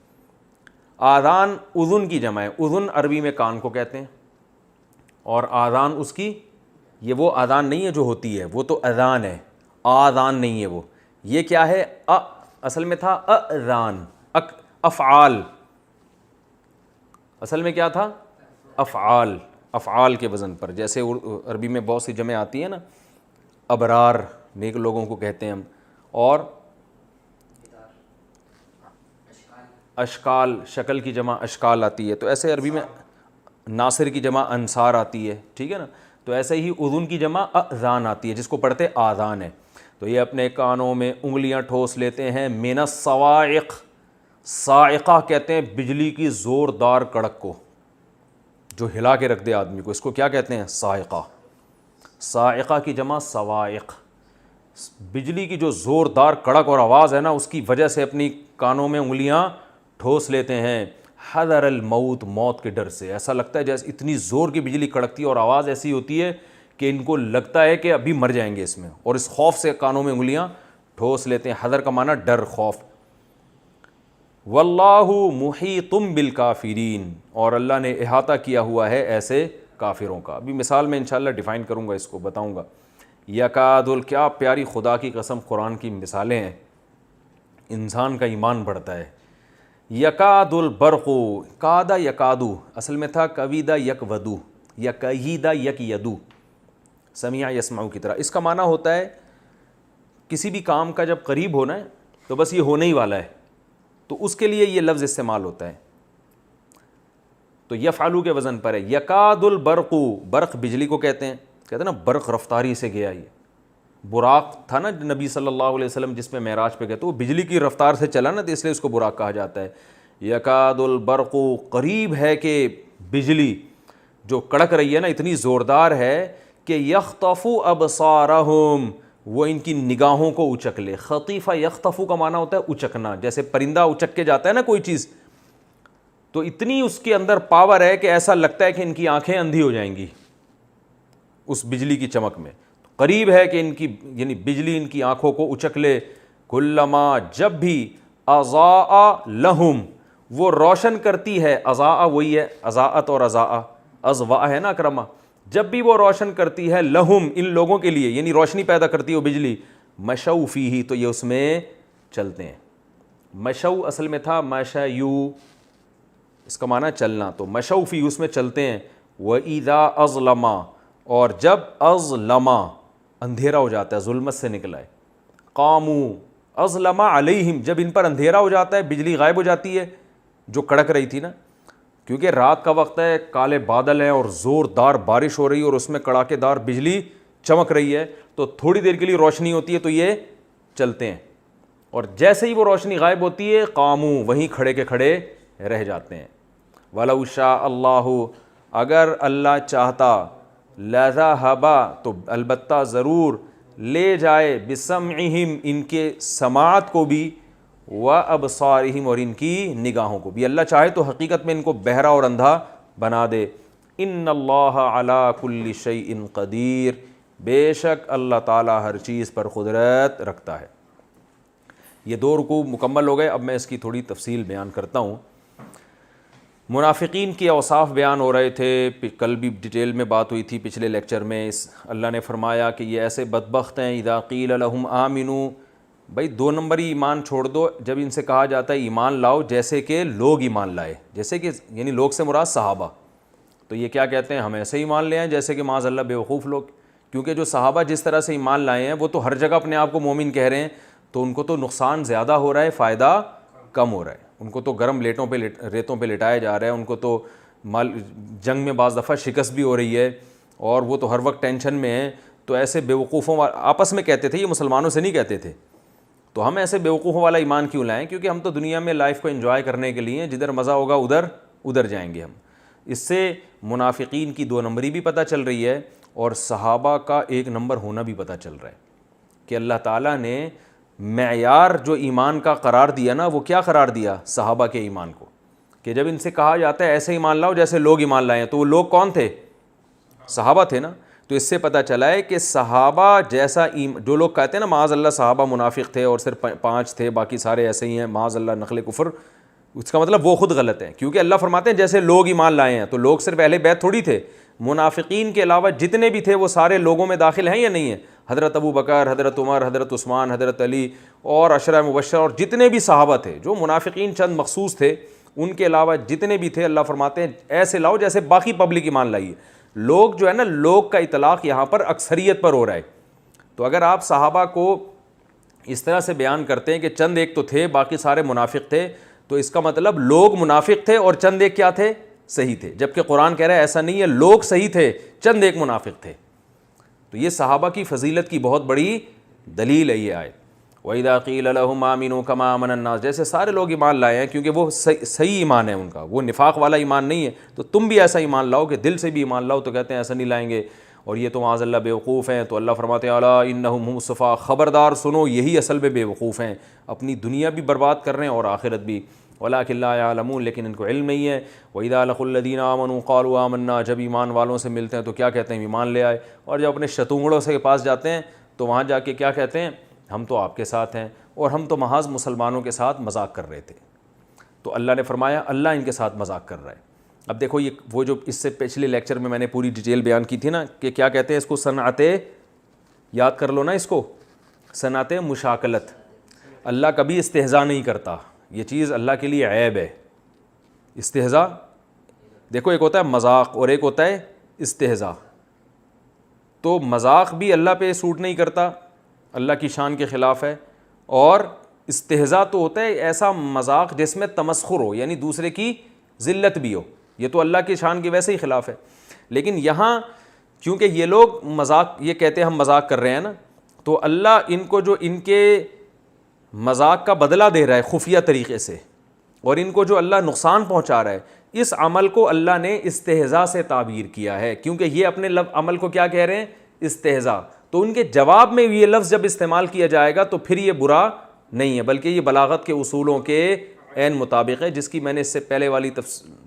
آذان اذن کی جمع ہے. اذن عربی میں کان کو کہتے ہیں، اور آذان اس کی، یہ وہ آذان نہیں ہے جو ہوتی ہے، وہ تو اذان ہے، آذان نہیں ہے وہ. یہ کیا ہے؟ اصل میں تھا اذان، افعال. اصل میں کیا تھا؟ افعال. افعال کے وزن پر، جیسے عربی میں بہت سی جمع آتی ہیں نا، ابرار نیک لوگوں کو کہتے ہیں ہم، اور اشکال، شکل کی جمع اشکال آتی ہے. تو ایسے عربی میں ناصر کی جمع انصار آتی ہے، ٹھیک ہے نا. تو ایسے ہی اذن کی جمع اذان آتی ہے، جس کو پڑھتے آذان ہے. تو یہ اپنے کانوں میں انگلیاں ٹھوس لیتے ہیں. من الصواعق، صاعقہ کہتے ہیں بجلی کی زوردار کڑک کو، جو ہلا کے رکھ دے آدمی کو، اس کو کیا کہتے ہیں؟ صاعقہ. صاعقہ کی جمع صواعق. بجلی کی جو زوردار کڑک اور آواز ہے نا، اس کی وجہ سے اپنی کانوں میں انگلیاں ٹھوس لیتے ہیں. حذر الموت، موت کے ڈر سے. ایسا لگتا ہے جیسے اتنی زور کی بجلی کڑکتی ہے اور آواز ایسی ہوتی ہے کہ ان کو لگتا ہے کہ ابھی مر جائیں گے اس میں، اور اس خوف سے کانوں میں انگلیاں ٹھوس لیتے ہیں. حذر کا معنی ڈر، خوف. واللہ محیط بالکافرین، اور اللہ نے احاطہ کیا ہوا ہے ایسے کافروں کا. ابھی مثال میں انشاءاللہ ڈیفائن کروں گا، اس کو بتاؤں گا. یکاد، کیا پیاری خدا کی قسم قرآن کی مثالیں ہیں، انسان کا ایمان بڑھتا ہے. یکاد البرق، کادا یکادو، اصل میں تھا کویدا یک ودو، یا کہیدا یک یدو، سمیع یسمعو کی طرح. اس کا معنی ہوتا ہے کسی بھی کام کا جب قریب ہونا ہے تو بس یہ ہونے ہی والا ہے، تو اس کے لیے یہ لفظ استعمال ہوتا ہے. تو یفعلو کے وزن پر ہے. یکاد البرق، برق بجلی کو کہتے ہیں نا، برق رفتاری سے گیا. یہ براق تھا نا نبی صلی اللہ علیہ وسلم جس میں معراج پہ گئے، تو وہ بجلی کی رفتار سے چلا نا، تو اس لیے اس کو براق کہا جاتا ہے. یکاد البرق، قریب ہے کہ بجلی جو کڑک رہی ہے نا اتنی زوردار ہے کہ یخطف ابصارہم، وہ ان کی نگاہوں کو اچک لے. خطیفہ یخطف کا معنی ہوتا ہے اچکنا، جیسے پرندہ اچک کے جاتا ہے نا کوئی چیز، تو اتنی اس کے اندر پاور ہے کہ ایسا لگتا ہے کہ ان کی آنکھیں اندھی ہو جائیں گی اس بجلی کی چمک میں. قریب ہے کہ ان کی، یعنی بجلی ان کی آنکھوں کو اچک لے. کلما، جب بھی، اضاء لہم، وہ روشن کرتی ہے. اضاء وہی ہے اضاءت اور اضاء، اضواء ہے نا اکرما. جب بھی وہ روشن کرتی ہے لہم، ان لوگوں کے لیے، یعنی روشنی پیدا کرتی ہے وہ بجلی. مشوا فیہ، تو یہ اس میں چلتے ہیں. مشو اصل میں تھا مشیو، اس کا معنی چلنا. تو مشوا فیہ، اس میں چلتے ہیں. وَإِذَا أَظْلَمَ، اور جب اظلما، اندھیرا ہو جاتا ہے، ظلمت سے نکلا ہے. قاموا، اظلم علیہم، جب ان پر اندھیرا ہو جاتا ہے، بجلی غائب ہو جاتی ہے جو کڑک رہی تھی نا، کیونکہ رات کا وقت ہے، کالے بادل ہیں اور زوردار بارش ہو رہی ہے اور اس میں کڑاکے دار بجلی چمک رہی ہے، تو تو تھوڑی دیر کے لیے روشنی ہوتی ہے تو یہ چلتے ہیں, اور جیسے ہی وہ روشنی غائب ہوتی ہے قاموا, وہیں کھڑے کے کھڑے رہ جاتے ہیں. وَلَوْ شَاءَ اللَّهُ, اگر اللہ چاہتا, لَذَهَبَ, تو البتہ ضرور لے جائے, بِسَمْعِهِمْ, ان کے سماعت کو بھی, وَأَبْصَارِهِمْ, اور ان کی نگاہوں کو بھی. اللہ چاہے تو حقیقت میں ان کو بہرا اور اندھا بنا دے. اِنَّ اللَّهَ عَلَىٰ كُلِّ شَيْءٍ قَدِيرٌ, بے شک اللہ تعالیٰ ہر چیز پر قدرت رکھتا ہے. یہ 2 رکوع مکمل ہو گئے. اب میں اس کی تھوڑی تفصیل بیان کرتا ہوں. منافقین کے اوصاف بیان ہو رہے تھے, کل بھی ڈیٹیل میں بات ہوئی تھی پچھلے لیکچر میں. اللہ نے فرمایا کہ یہ ایسے بدبخت ہیں, اذا قیل لہم آمنو, بھائی 2 نمبری ایمان چھوڑ دو. جب ان سے کہا جاتا ہے ایمان لاؤ, جیسے کہ لوگ ایمان لائے, جیسے کہ یعنی لوگ سے مراد صحابہ, تو یہ کیا کہتے ہیں, ہم ایسے ایمان لے آئیں جیسے کہ معاذ اللہ بیوقوف لوگ. کیونکہ جو صحابہ جس طرح سے ایمان لائے ہیں وہ تو ہر جگہ اپنے آپ کو مومن کہہ رہے ہیں, تو ان کو تو نقصان زیادہ ہو رہا ہے, فائدہ کم ہو رہا ہے. ان کو تو گرم ریتوں پہ لٹایا جا رہا ہے, ان کو تو جنگ میں بعض دفعہ شکست بھی ہو رہی ہے, اور وہ تو ہر وقت ٹینشن میں ہیں. تو ایسے بیوقوفوں آپس میں کہتے تھے, یہ مسلمانوں سے نہیں کہتے تھے. تو ہم ایسے بیوقوفوں والا ایمان کیوں لائیں, کیونکہ ہم تو دنیا میں لائف کو انجوائے کرنے کے لیے جدھر مزہ ہوگا ادھر جائیں گے ہم. اس سے منافقین کی 2 نمبری بھی پتہ چل رہی ہے, اور صحابہ کا 1 نمبر ہونا بھی پتہ چل رہا ہے کہ اللہ تعالیٰ نے معیار جو ایمان کا قرار دیا نا, وہ کیا قرار دیا صحابہ کے ایمان کو, کہ جب ان سے کہا جاتا ہے ایسے ایمان لاؤ جیسے لوگ ایمان لائے ہیں, تو وہ لوگ کون تھے, صحابہ تھے نا. تو اس سے پتہ چلا ہے کہ صحابہ جیسا جو لوگ کہتے ہیں نا معاذ اللہ صحابہ منافق تھے اور صرف 5 تھے باقی سارے ایسے ہی ہیں معاذ اللہ نقل کفر, اس کا مطلب وہ خود غلط ہے. کیونکہ اللہ فرماتے ہیں جیسے لوگ ایمان لائے ہیں, تو لوگ صرف اہل بیت تھوڑی تھے, منافقین کے علاوہ جتنے بھی تھے وہ سارے لوگوں میں داخل ہیں یا نہیں ہیں. حضرت ابو بکر, حضرت عمر, حضرت عثمان, حضرت علی اور عشرہ مبشرہ, اور جتنے بھی صحابہ تھے, جو منافقین چند مخصوص تھے, ان کے علاوہ جتنے بھی تھے, اللہ فرماتے ہیں ایسے لاؤ جیسے باقی پبلک ایمان لائی ہے. لوگ جو ہے نا, لوگ کا اطلاق یہاں پر اکثریت پر ہو رہا ہے. تو اگر آپ صحابہ کو اس طرح سے بیان کرتے ہیں کہ چند ایک تو تھے باقی سارے منافق تھے, تو اس کا مطلب لوگ منافق تھے اور چند ایک کیا تھے, صحیح تھے. جبکہ قرآن کہہ رہا ہے ایسا نہیں ہے, لوگ صحیح تھے, چند ایک منافق تھے. تو یہ صحابہ کی فضیلت کی بہت بڑی دلیل ہے یہ آیت. وَإِذَا قِيلَ لَهُمْ آمِنُوا كَمَا آمَنَ النَّاسُ, جیسے سارے لوگ ایمان لائے ہیں, کیونکہ وہ صحیح ایمان ہے ان کا, وہ نفاق والا ایمان نہیں ہے. تو تم بھی ایسا ایمان لاؤ کہ دل سے بھی ایمان لاؤ, تو کہتے ہیں ایسا نہیں لائیں گے, اور یہ تو معاذ اللہ بیوقوف ہیں. تو اللہ فرماتے ہیں الا انہم هم الصفا, خبردار سنو یہی اصل میں بیوقوف ہیں, اپنی دنیا بھی برباد کر رہے ہیں اور آخرت بھی. ولکن لا یعلمون, لیکن ان کو علم نہیں ہے. وَإِذَا لَقُوا الَّذِينَ آمَنُوا قَالُوا آمَنَّا, جب ایمان والوں سے ملتے ہیں تو کیا کہتے ہیں, ایمان لے آئے. اور جب اپنے شتونگڑوں سے کے پاس جاتے ہیں تو وہاں جا کے کیا کہتے ہیں, ہم تو آپ کے ساتھ ہیں, اور ہم تو محض مسلمانوں کے ساتھ مذاق کر رہے تھے. تو اللہ نے فرمایا اللہ ان کے ساتھ مذاق کر رہا ہے. اب دیکھو یہ وہ جو اس سے پچھلے لیکچر میں نے پوری ڈیٹیل بیان کی تھی نا, کہ کیا کہتے ہیں اس کو, صنعت, یاد کر لو نا اس کو, صنعت مشاکلت. اللہ کبھی استہزاء نہیں کرتا, یہ چیز اللہ کے لیے عیب ہے. استہزاء دیکھو, ایک ہوتا ہے مذاق اور ایک ہوتا ہے استہزاء. تو مذاق بھی اللہ پہ سوٹ نہیں کرتا, اللہ کی شان کے خلاف ہے. اور استہزاء تو ہوتا ہے ایسا مذاق جس میں تمسخر ہو, یعنی دوسرے کی ذلت بھی ہو, یہ تو اللہ کی شان کے ویسے ہی خلاف ہے. لیکن یہاں چونکہ یہ لوگ مذاق یہ کہتے ہیں ہم مذاق کر رہے ہیں نا, تو اللہ ان کو جو ان کے مذاق کا بدلہ دے رہا ہے خفیہ طریقے سے, اور ان کو جو اللہ نقصان پہنچا رہا ہے, اس عمل کو اللہ نے استہزاء سے تعبیر کیا ہے. کیونکہ یہ اپنے عمل کو کیا کہہ رہے ہیں, استہزاء. تو ان کے جواب میں یہ لفظ جب استعمال کیا جائے گا تو پھر یہ برا نہیں ہے, بلکہ یہ بلاغت کے اصولوں کے عین مطابق ہے, جس کی میں نے اس سے پہلے والی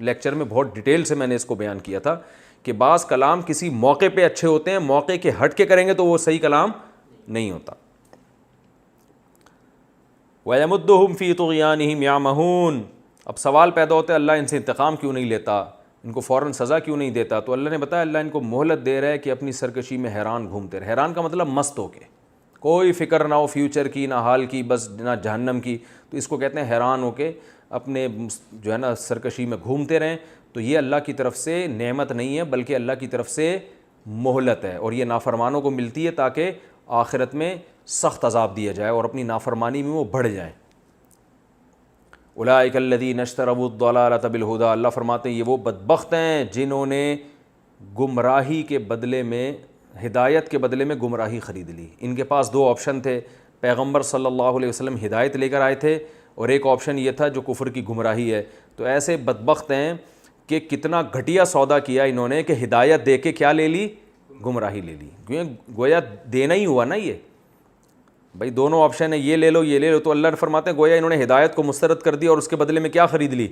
لیکچر میں بہت ڈیٹیل سے میں نے اس کو بیان کیا تھا کہ بعض کلام کسی موقع پہ اچھے ہوتے ہیں, موقع کے ہٹ کے کریں گے تو وہ صحیح کلام نہیں ہوتا. وَيَمُدُّهُمْ فِي طُغْيَانِهِمْ يَعْمَهُونَ. اب سوال پیدا ہوتا ہے اللہ ان سے انتقام کیوں نہیں لیتا, ان کو فوراً سزا کیوں نہیں دیتا. تو اللہ نے بتایا اللہ ان کو مہلت دے رہا ہے کہ اپنی سرکشی میں حیران گھومتے رہے. حیران کا مطلب مست ہو کے, کوئی فکر نہ ہو فیوچر کی نہ حال کی, بس نہ جہنم کی. تو اس کو کہتے ہیں حیران ہو کے اپنے جو ہے نا سرکشی میں گھومتے رہیں. تو یہ اللہ کی طرف سے نعمت نہیں ہے بلکہ اللہ کی طرف سے مہلت ہے, اور یہ نافرمانوں کو ملتی ہے تاکہ آخرت میں سخت عذاب دیا جائے اور اپنی نافرمانی میں وہ بڑھ جائیں. اولئک الذین اشتروا الضلالۃ بالہدی, اللہ فرماتے ہیں یہ وہ بدبخت ہیں جنہوں نے گمراہی کے بدلے میں ہدایت کے بدلے میں گمراہی خرید لی. ان کے پاس دو آپشن تھے. پیغمبر صلی اللہ علیہ وسلم ہدایت لے کر آئے تھے اور ایک آپشن یہ تھا جو کفر کی گمراہی ہے. تو ایسے بدبخت ہیں کہ کتنا گھٹیا سودا کیا انہوں نے کہ ہدایت دے کے کیا لے لی؟ گمراہی لے لی. کیونکہ گویا دینا ہی ہوا نا. یہ بھائی دونوں آپشن ہیں, یہ لے لو یہ لے لو. تو اللہ نے فرماتے ہیں گویا انہوں نے ہدایت کو مسترد کر دیا اور اس کے بدلے میں کیا خرید لی؟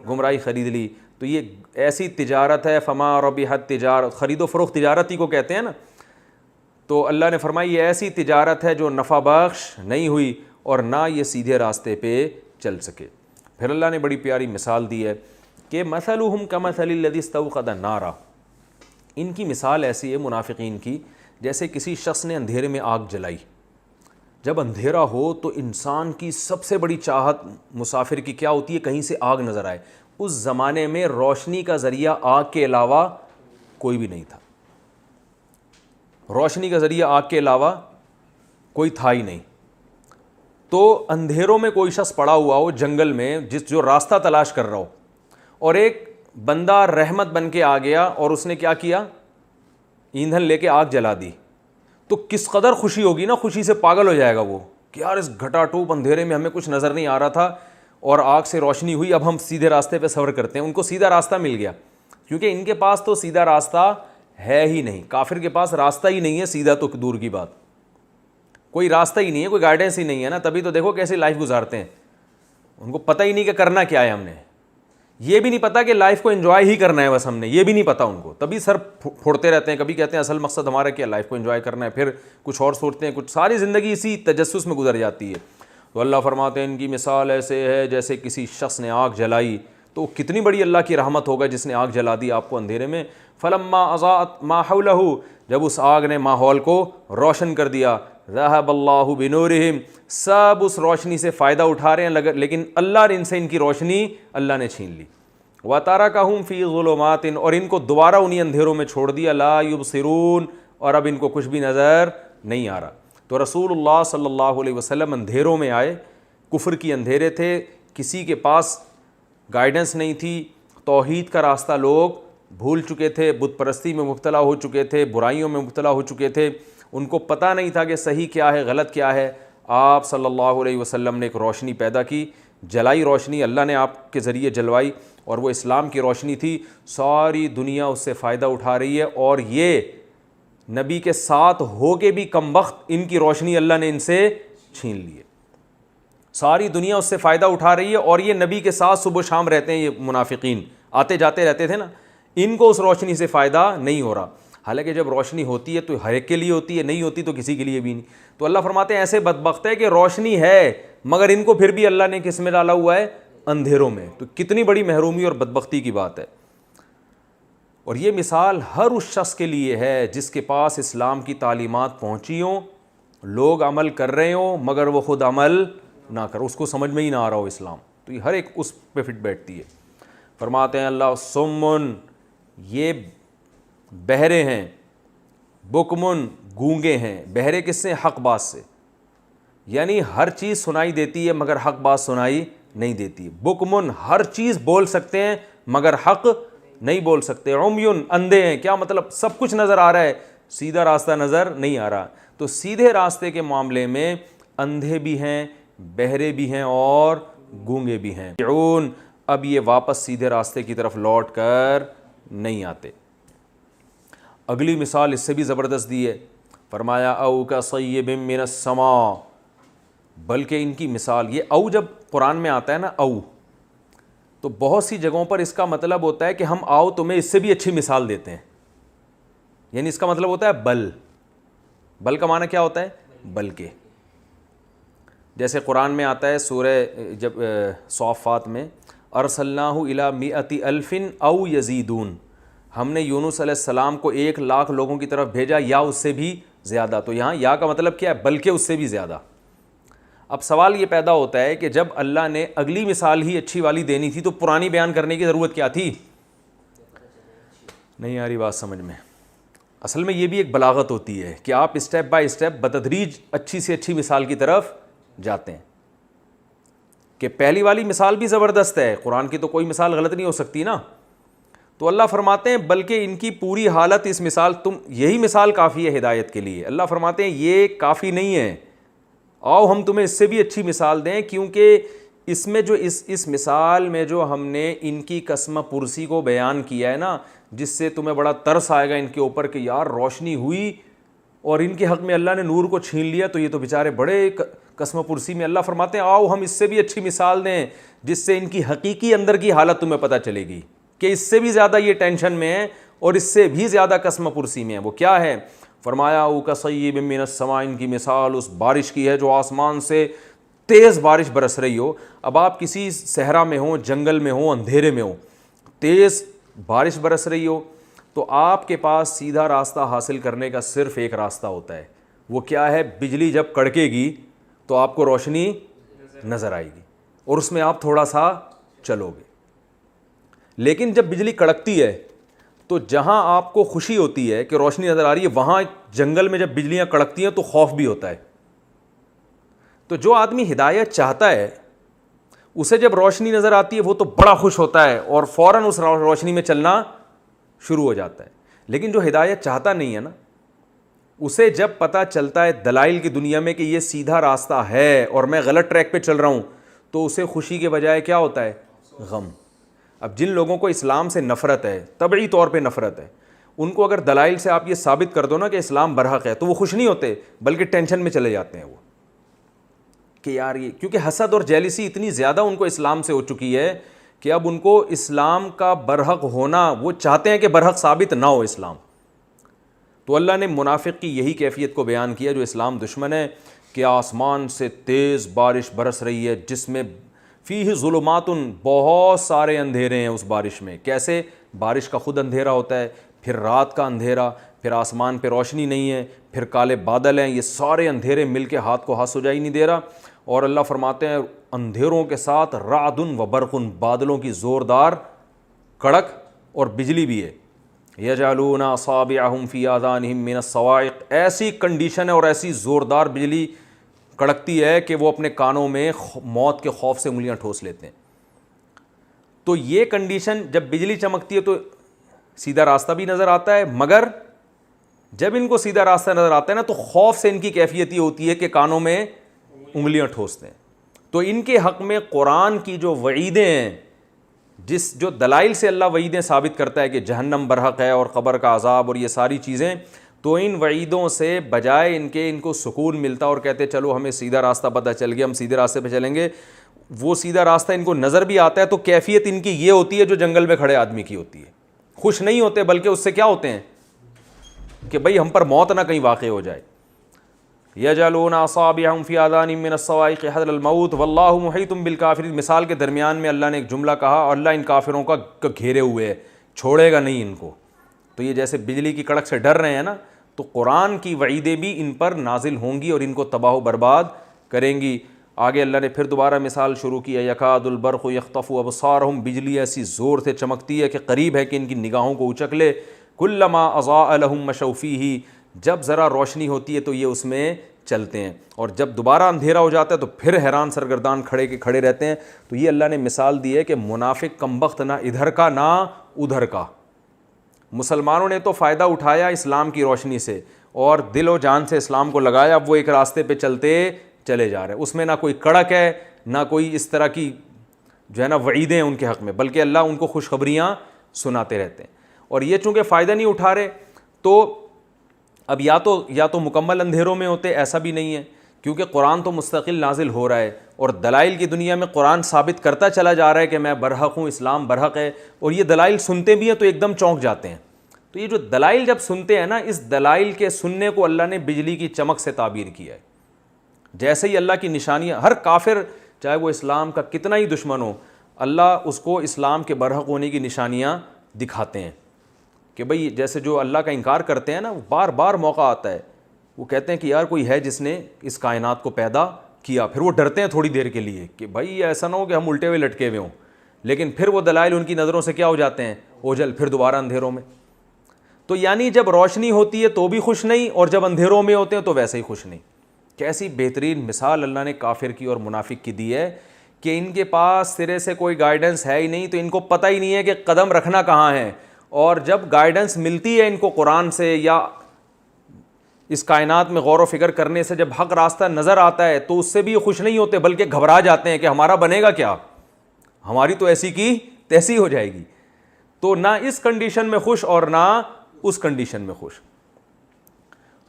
گمراہی خرید لی. تو یہ ایسی تجارت ہے, فما ربحت تجارت, خرید و فروخت تجارت ہی کو کہتے ہیں نا. تو اللہ نے فرمایا یہ ایسی تجارت ہے جو نفع بخش نہیں ہوئی اور نہ یہ سیدھے راستے پہ چل سکے. پھر اللہ نے بڑی پیاری مثال دی ہے کہ مثلہم کمثل الذی استوقد نارا, ان کی مثال ایسی ہے منافقین کی جیسے کسی شخص نے اندھیرے میں آگ جلائی. جب اندھیرا ہو تو انسان کی سب سے بڑی چاہت مسافر کی کیا ہوتی ہے؟ کہیں سے آگ نظر آئے. اس زمانے میں روشنی کا ذریعہ آگ کے علاوہ کوئی بھی نہیں تھا. روشنی کا ذریعہ آگ کے علاوہ کوئی تھا ہی نہیں. تو اندھیروں میں کوئی شخص پڑا ہوا ہو جنگل میں جو راستہ تلاش کر رہا ہو, اور ایک بندہ رحمت بن کے آ گیا اور اس نے کیا کیا؟ ایندھن لے کے آگ جلا دی. تو کس قدر خوشی ہوگی نا, خوشی سے پاگل ہو جائے گا وہ کہ یار اس گھٹا ٹوپ اندھیرے میں ہمیں کچھ نظر نہیں آ رہا تھا اور آگ سے روشنی ہوئی, اب ہم سیدھے راستے پہ سفر کرتے ہیں. ان کو سیدھا راستہ مل گیا, کیونکہ ان کے پاس تو سیدھا راستہ ہے ہی نہیں. کافر کے پاس راستہ ہی نہیں ہے سیدھا, تو دور کی بات, کوئی راستہ ہی نہیں ہے, کوئی گائیڈنس ہی نہیں ہے نا. تبھی تو دیکھو کیسے لائف گزارتے ہیں. ان کو پتہ ہی نہیں کہ کرنا کیا ہے. ہم نے یہ بھی نہیں پتا کہ لائف کو انجوائے ہی کرنا ہے بس, ہم نے یہ بھی نہیں پتا ان کو. تبھی سر پھوڑتے رہتے ہیں. کبھی کہتے ہیں اصل مقصد ہمارا کیا, لائف کو انجوائے کرنا ہے, پھر کچھ اور سوچتے ہیں. کچھ ساری زندگی اسی تجسس میں گزر جاتی ہے. تو اللہ فرماتے ہیں ان کی مثال ایسے ہے جیسے کسی شخص نے آگ جلائی. تو کتنی بڑی اللہ کی رحمت ہوگا جس نے آگ جلا دی آپ کو اندھیرے میں. فلما اضاءت ما حولہ, جب اس آگ نے ماحول کو روشن کر دیا. ذهب اللہ بنورہم, سب اس روشنی سے فائدہ اٹھا رہے ہیں, لیکن اللہ نے ان سے ان کی روشنی اللہ نے چھین لی. وَتَرَكَهُمْ فِي ظُلُمَاتٍ, اور ان کو دوبارہ انہی اندھیروں میں چھوڑ دیا. لَا يُبْصِرُونَ, اور اب ان کو کچھ بھی نظر نہیں آ رہا. تو رسول اللہ صلی اللہ علیہ وسلم اندھیروں میں آئے, کفر کی اندھیرے تھے, کسی کے پاس گائیڈنس نہیں تھی, توحید کا راستہ لوگ بھول چکے تھے, بت پرستی میں مبتلا ہو چکے تھے, برائیوں میں مبتلا ہو چکے تھے, ان کو پتہ نہیں تھا کہ صحیح کیا ہے غلط کیا ہے. آپ صلی اللہ علیہ وسلم نے ایک روشنی پیدا کی, جلائی روشنی, اللہ نے آپ کے ذریعے جلوائی, اور وہ اسلام کی روشنی تھی. ساری دنیا اس سے فائدہ اٹھا رہی ہے, اور یہ نبی کے ساتھ ہو کے بھی کم وقت ان کی روشنی اللہ نے ان سے چھین لی ہے. ساری دنیا اس سے فائدہ اٹھا رہی ہے, اور یہ نبی کے ساتھ صبح و شام رہتے ہیں. یہ منافقین آتے جاتے رہتے تھے نا, ان کو اس روشنی سے فائدہ نہیں ہو رہا. حالانکہ جب روشنی ہوتی ہے تو ہر ایک کے لیے ہوتی ہے, نہیں ہوتی تو کسی کے لیے بھی نہیں. تو اللہ فرماتے ہیں ایسے بدبخت ہے کہ روشنی ہے مگر ان کو پھر بھی اللہ نے کس میں ڈالا ہوا ہے؟ اندھیروں میں. تو کتنی بڑی محرومی اور بدبختی کی بات ہے. اور یہ مثال ہر اس شخص کے لیے ہے جس کے پاس اسلام کی تعلیمات پہنچی ہوں, لوگ عمل کر رہے ہوں مگر وہ خود عمل نہ کر, اس کو سمجھ میں ہی نہ آ رہا ہو اسلام. تو یہ ہر ایک اس پہ فٹ بیٹھتی ہے. فرماتے ہیں اللہ سمن, یہ بہرے ہیں, بکمن گونگے ہیں. بہرے کس سے؟ حق بات سے, یعنی ہر چیز سنائی دیتی ہے مگر حق بات سنائی نہیں دیتی. بکمن ہر چیز بول سکتے ہیں مگر حق نہیں بول سکتے. عمیون اندھے ہیں, کیا مطلب سب کچھ نظر آ رہا ہے, سیدھا راستہ نظر نہیں آ رہا. تو سیدھے راستے کے معاملے میں اندھے بھی ہیں, بہرے بھی ہیں اور گونگے بھی ہیں. اب یہ واپس سیدھے راستے کی طرف لوٹ کر نہیں آتے. اگلی مثال اس سے بھی زبردست دی ہے. فرمایا او کا صیب من السماء, بلکہ ان کی مثال یہ او جب قرآن میں آتا ہے نا او, تو بہت سی جگہوں پر اس کا مطلب ہوتا ہے کہ ہم آؤ تمہیں اس سے بھی اچھی مثال دیتے ہیں. یعنی اس کا مطلب ہوتا ہے بل. بل کا معنی کیا ہوتا ہے؟ بلکہ. جیسے قرآن میں آتا ہے سورہ جب صافات میں, ارسلناہ الی مئۃ الف او یزیدون, ہم نے یونس علیہ السلام کو 1,00,000 لوگوں کی طرف بھیجا یا اس سے بھی زیادہ. تو یہاں یا کا مطلب کیا ہے؟ بلکہ اس سے بھی زیادہ. اب سوال یہ پیدا ہوتا ہے کہ جب اللہ نے اگلی مثال ہی اچھی والی دینی تھی تو پرانی بیان کرنے کی ضرورت کیا تھی؟ نہیں آ رہی بات سمجھ میں. اصل میں یہ بھی ایک بلاغت ہوتی ہے کہ آپ اسٹیپ بائی اسٹیپ بتدریج اچھی سے اچھی مثال کی طرف جاتے ہیں. کہ پہلی والی مثال بھی زبردست ہے, قرآن کی تو کوئی مثال غلط نہیں ہو سکتی نا. تو اللہ فرماتے ہیں بلکہ ان کی پوری حالت اس مثال یہی مثال کافی ہے ہدایت کے لیے. اللہ فرماتے ہیں یہ کافی نہیں ہے, آؤ ہم تمہیں اس سے بھی اچھی مثال دیں, کیونکہ اس میں جو اس مثال میں جو ہم نے ان کی قسم پرسی کو بیان کیا ہے نا, جس سے تمہیں بڑا ترس آئے گا ان کے اوپر کہ یار روشنی ہوئی اور ان کے حق میں اللہ نے نور کو چھین لیا, تو یہ تو بیچارے بڑے قسم پرسی میں. اللہ فرماتے ہیں آؤ ہم اس سے بھی اچھی مثال دیں جس سے ان کی حقیقی اندر کی حالت تمہیں پتہ چلے گی کہ اس سے بھی زیادہ یہ ٹینشن میں ہے اور اس سے بھی زیادہ قسم پرسی میں ہے. وہ کیا ہے؟ فرمایا او کصیب من السماء, ان کی مثال اس بارش کی ہے جو آسمان سے تیز بارش برس رہی ہو. اب آپ کسی صحرا میں ہوں, جنگل میں ہوں, اندھیرے میں ہوں, تیز بارش برس رہی ہو, تو آپ کے پاس سیدھا راستہ حاصل کرنے کا صرف ایک راستہ ہوتا ہے. وہ کیا ہے؟ بجلی جب کڑکے گی تو آپ کو روشنی نظر آئے گی اور اس میں آپ تھوڑا سا چلو گے. لیکن جب بجلی کڑکتی ہے تو جہاں آپ کو خوشی ہوتی ہے کہ روشنی نظر آ رہی ہے, وہاں جنگل میں جب بجلیاں کڑکتی ہیں تو خوف بھی ہوتا ہے. تو جو آدمی ہدایت چاہتا ہے اسے جب روشنی نظر آتی ہے وہ تو بڑا خوش ہوتا ہے اور فوراً اس روشنی میں چلنا شروع ہو جاتا ہے. لیکن جو ہدایت چاہتا نہیں ہے نا, اسے جب پتہ چلتا ہے دلائل کی دنیا میں کہ یہ سیدھا راستہ ہے اور میں غلط ٹریک پہ چل رہا ہوں, تو اسے خوشی کے بجائے کیا ہوتا ہے؟ غم. اب جن لوگوں کو اسلام سے نفرت ہے, طبعی طور پہ نفرت ہے, ان کو اگر دلائل سے آپ یہ ثابت کر دو نا کہ اسلام برحق ہے, تو وہ خوش نہیں ہوتے بلکہ ٹینشن میں چلے جاتے ہیں وہ کہ یار یہ, کیونکہ حسد اور جیلسی اتنی زیادہ ان کو اسلام سے ہو چکی ہے کہ اب ان کو اسلام کا برحق ہونا, وہ چاہتے ہیں کہ برحق ثابت نہ ہو اسلام. تو اللہ نے منافق کی یہی کیفیت کو بیان کیا جو اسلام دشمن ہے, کہ آسمان سے تیز بارش برس رہی ہے جس میں فیہ ظلمات, بہت سارے اندھیرے ہیں اس بارش میں. کیسے؟ بارش کا خود اندھیرا ہوتا ہے, پھر رات کا اندھیرا, پھر آسمان پہ روشنی نہیں ہے, پھر کالے بادل ہیں, یہ سارے اندھیرے مل کے ہاتھ کو ہاتھ سجا ہی نہیں دے رہا. اور اللہ فرماتے ہیں اندھیروں کے ساتھ رعد و برق, بادلوں کی زوردار کڑک اور بجلی بھی ہے. یجعلون اصابعہم فی آذانہم من الصواعق, ایسی کنڈیشن ہے اور ایسی زوردار بجلی کڑکتی ہے کہ وہ اپنے کانوں میں موت کے خوف سے انگلیاں ٹھوس لیتے ہیں. تو یہ کنڈیشن, جب بجلی چمکتی ہے تو سیدھا راستہ بھی نظر آتا ہے, مگر جب ان کو سیدھا راستہ نظر آتا ہے نا تو خوف سے ان کی کیفیت یہ ہوتی ہے کہ کانوں میں انگلیاں ٹھوستے ہیں. تو ان کے حق میں قرآن کی جو وعیدیں ہیں, جو دلائل سے اللہ وعیدیں ثابت کرتا ہے کہ جہنم برحق ہے اور قبر کا عذاب اور یہ ساری چیزیں, تو ان وعیدوں سے بجائے ان کو سکون ملتا اور کہتے چلو ہمیں سیدھا راستہ پتہ چل گیا, ہم سیدھے راستے پہ چلیں گے. وہ سیدھا راستہ ان کو نظر بھی آتا ہے تو کیفیت ان کی یہ ہوتی ہے جو جنگل میں کھڑے آدمی کی ہوتی ہے. خوش نہیں ہوتے بلکہ اس سے کیا ہوتے ہیں کہ بھئی ہم پر موت نہ کہیں واقع ہو جائے. یجعلون اصابعہم فی آذانہم من الصواعق حذر الموت واللہ محیط بالکافرین. مثال کے درمیان میں اللہ نے ایک جملہ کہا, اور اللہ ان کافروں کا گھیرے ہوئے ہے, چھوڑے گا نہیں ان کو. تو یہ جیسے بجلی کی کڑک سے ڈر رہے ہیں نا, تو قرآن کی وعیدیں بھی ان پر نازل ہوں گی اور ان کو تباہ و برباد کریں گی. آگے اللہ نے پھر دوبارہ مثال شروع کی ہے, یکاد البرق یخطف ابصارہم, بجلی ایسی زور سے چمکتی ہے کہ قریب ہے کہ ان کی نگاہوں کو اچک لے. کلما اضاء لہم مشوا فیہ, جب ذرا روشنی ہوتی ہے تو یہ اس میں چلتے ہیں, اور جب دوبارہ اندھیرا ہو جاتا ہے تو پھر حیران سرگردان کھڑے رہتے ہیں. تو یہ اللہ نے مثال دی ہے کہ منافق کمبخت نہ ادھر کا نہ ادھر کا. مسلمانوں نے تو فائدہ اٹھایا اسلام کی روشنی سے اور دل و جان سے اسلام کو لگایا, اب وہ ایک راستے پہ چلتے چلے جا رہے ہیں. اس میں نہ کوئی کڑک ہے نہ کوئی اس طرح کی جو ہے نا وعیدیں ان کے حق میں, بلکہ اللہ ان کو خوشخبریاں سناتے رہتے ہیں. اور یہ چونکہ فائدہ نہیں اٹھا رہے تو اب یا تو مکمل اندھیروں میں ہوتے, ایسا بھی نہیں ہے کیونکہ قرآن تو مستقل نازل ہو رہا ہے اور دلائل کی دنیا میں قرآن ثابت کرتا چلا جا رہا ہے کہ میں برحق ہوں, اسلام برحق ہے. اور یہ دلائل سنتے بھی ہیں تو ایک دم چونک جاتے ہیں. تو یہ جو دلائل جب سنتے ہیں نا, اس دلائل کے سننے کو اللہ نے بجلی کی چمک سے تعبیر کیا ہے. جیسے ہی اللہ کی نشانیاں, ہر کافر چاہے وہ اسلام کا کتنا ہی دشمن ہو, اللہ اس کو اسلام کے برحق ہونے کی نشانیاں دکھاتے ہیں کہ بھئی جیسے جو اللہ کا انکار کرتے ہیں نا, وہ بار بار موقع آتا ہے, وہ کہتے ہیں کہ یار کوئی ہے جس نے اس کائنات کو پیدا کیا. پھر وہ ڈرتے ہیں تھوڑی دیر کے لیے کہ بھئی ایسا نہ ہو کہ ہم الٹے ہوئے لٹکے ہوئے ہوں, لیکن پھر وہ دلائل ان کی نظروں سے کیا ہو جاتے ہیں, اوجھل, پھر دوبارہ اندھیروں میں. تو یعنی جب روشنی ہوتی ہے تو بھی خوش نہیں, اور جب اندھیروں میں ہوتے ہیں تو ویسے ہی خوش نہیں. کیسی بہترین مثال اللہ نے کافر کی اور منافق کی دی ہے کہ ان کے پاس سرے سے کوئی گائیڈنس ہے ہی نہیں, تو ان کو پتہ ہی نہیں ہے کہ قدم رکھنا کہاں ہے. اور جب گائیڈنس ملتی ہے ان کو قرآن سے یا اس کائنات میں غور و فکر کرنے سے جب حق راستہ نظر آتا ہے تو اس سے بھی یہ خوش نہیں ہوتے بلکہ گھبرا جاتے ہیں کہ ہمارا بنے گا کیا, ہماری تو ایسی کی تیسی ہو جائے گی. تو نہ اس کنڈیشن میں خوش اور نہ اس کنڈیشن میں خوش.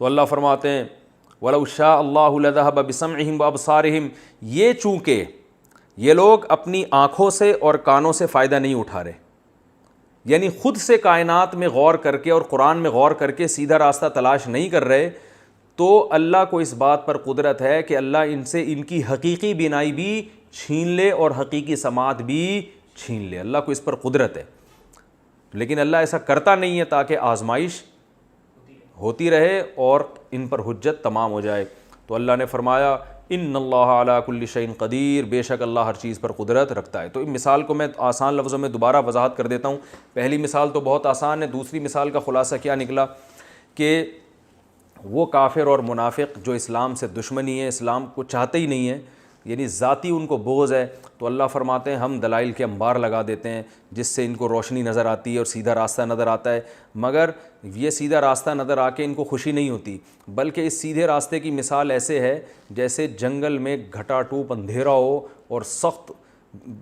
تو اللہ فرماتے ہیں وَلَوْ شَاءَ اللَّهُ لَذَهَبَ بِسَمْعِهِمْ وَأَبْصَارِهِمْ, یہ چونکہ یہ لوگ اپنی آنکھوں سے اور کانوں سے فائدہ نہیں اٹھا رہے, یعنی خود سے کائنات میں غور کر کے اور قرآن میں غور کر کے سیدھا راستہ تلاش نہیں کر رہے, تو اللہ کو اس بات پر قدرت ہے کہ اللہ ان سے ان کی حقیقی بینائی بھی چھین لے اور حقیقی سماعت بھی چھین لے. اللہ کو اس پر قدرت ہے, لیکن اللہ ایسا کرتا نہیں ہے تاکہ آزمائش ہوتی رہے اور ان پر حجت تمام ہو جائے. تو اللہ نے فرمایا ان اللہ علی کل شیء قدیر, بے شک اللہ ہر چیز پر قدرت رکھتا ہے. تو اس مثال کو میں آسان لفظوں میں دوبارہ وضاحت کر دیتا ہوں. پہلی مثال تو بہت آسان ہے, دوسری مثال کا خلاصہ کیا نکلا کہ وہ کافر اور منافق جو اسلام سے دشمنی ہے, اسلام کو چاہتے ہی نہیں ہیں, یعنی ذاتی ان کو بغض ہے, تو اللہ فرماتے ہیں ہم دلائل کے انبار لگا دیتے ہیں جس سے ان کو روشنی نظر آتی ہے اور سیدھا راستہ نظر آتا ہے. مگر یہ سیدھا راستہ نظر آ کے ان کو خوشی نہیں ہوتی, بلکہ اس سیدھے راستے کی مثال ایسے ہے جیسے جنگل میں گھٹا ٹوپ اندھیرا ہو اور سخت